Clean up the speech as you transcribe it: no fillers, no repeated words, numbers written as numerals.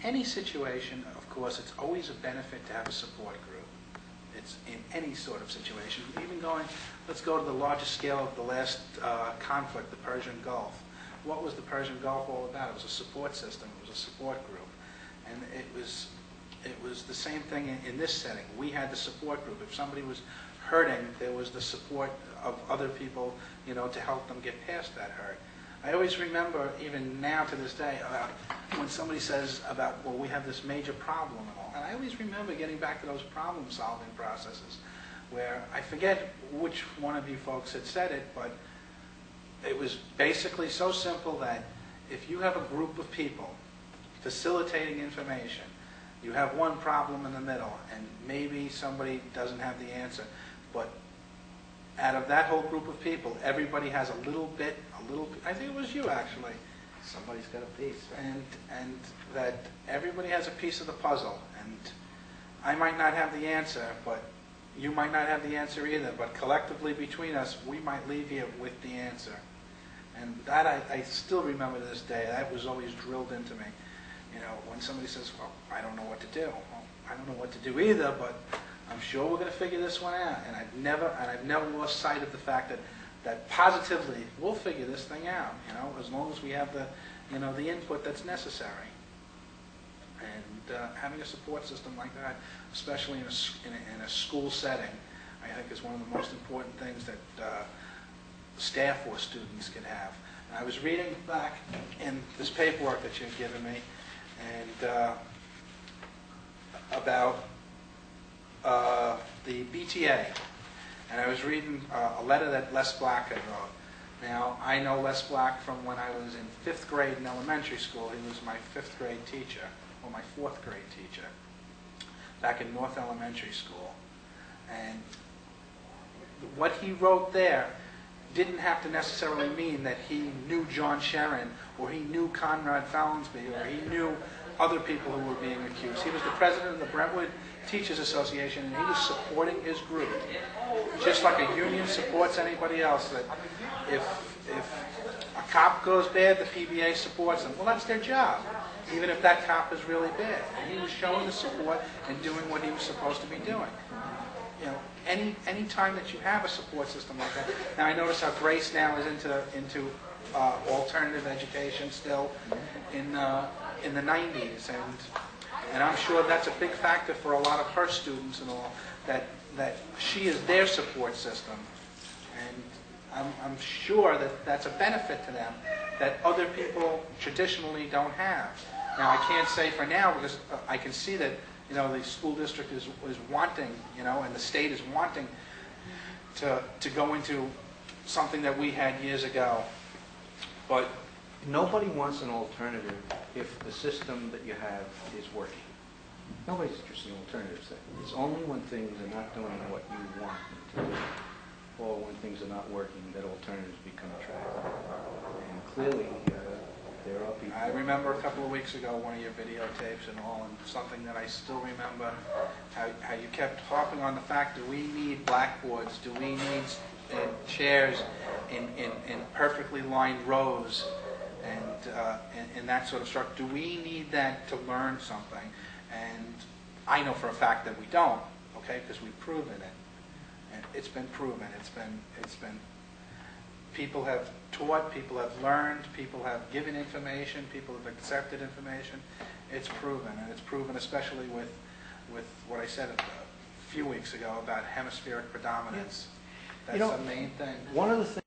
any situation, of course, it's always a benefit to have a support group. It's in any sort of situation. Even going, let's go to the largest scale of the last conflict, the Persian Gulf. What was the Persian Gulf all about? It was a support system. It was a support group. And it was the same thing in this setting. We had the support group. If somebody was hurting, there was the support of other people, you know, to help them get past that hurt. I always remember, even now to this day, about when somebody says about, well, we have this major problem and all. And I always remember getting back to those problem-solving processes where I forget which one of you folks had said it, but it was basically so simple that if you have a group of people facilitating information, you have one problem in the middle, and maybe somebody doesn't have the answer, but out of that whole group of people, everybody has a little bit, I think it was you actually. Somebody's got a piece. And that everybody has a piece of the puzzle, and I might not have the answer, but you might not have the answer either, but collectively between us, we might leave you with the answer. And that I still remember to this day. That was always drilled into me. You know, when somebody says, well, I don't know what to do. Well, I don't know what to do either, but I'm sure we're going to figure this one out. And I've never lost sight of the fact that positively we'll figure this thing out, you know, as long as we have the, you know, the input that's necessary. And having a support system like that, especially in a school setting, I think is one of the most important things that staff or students can have. And I was reading back in this paperwork that you've given me, and about the BTA. And I was reading a letter that Les Black had wrote. Now, I know Les Black from when I was in 5th grade in elementary school. He was my 5th grade teacher, or my 4th grade teacher, back in North Elementary School. And what he wrote there didn't have to necessarily mean that he knew John Sharon, or he knew Conrad Fallonsby, or he knew other people who were being accused. He was the president of the Brentwood Teachers Association, and he was supporting his group, just like a union supports anybody else. That if a cop goes bad, the PBA supports them. Well, that's their job, even if that cop is really bad. And he was showing the support and doing what he was supposed to be doing. You know, any time that you have a support system like that. Now, I notice how Grace now is into alternative education still in the 90s, and I'm sure that's a big factor for a lot of her students and all, that she is their support system, and I'm sure that that's a benefit to them that other people traditionally don't have. Now, I can't say for now because I can see that, you know, the school district is wanting, you know, and the state is wanting to go into something that we had years ago, but nobody wants an alternative if the system that you have is working. Nobody's interested in alternatives. It's only when things are not doing what you want them to do, or when things are not working, that alternatives become attractive. And clearly, there are people. I remember a couple of weeks ago one of your videotapes and all, and something that I still remember, how you kept harping on the fact that we need blackboards, do we need chairs in perfectly lined rows, and that sort of structure. Do we need that to learn something? And I know for a fact that we don't, okay, because we've proven it. And it's been proven. It's been. People have taught, people have learned, people have given information, people have accepted information. It's proven, and it's proven especially with what I said a few weeks ago about hemispheric predominance. That's the main thing. One of the things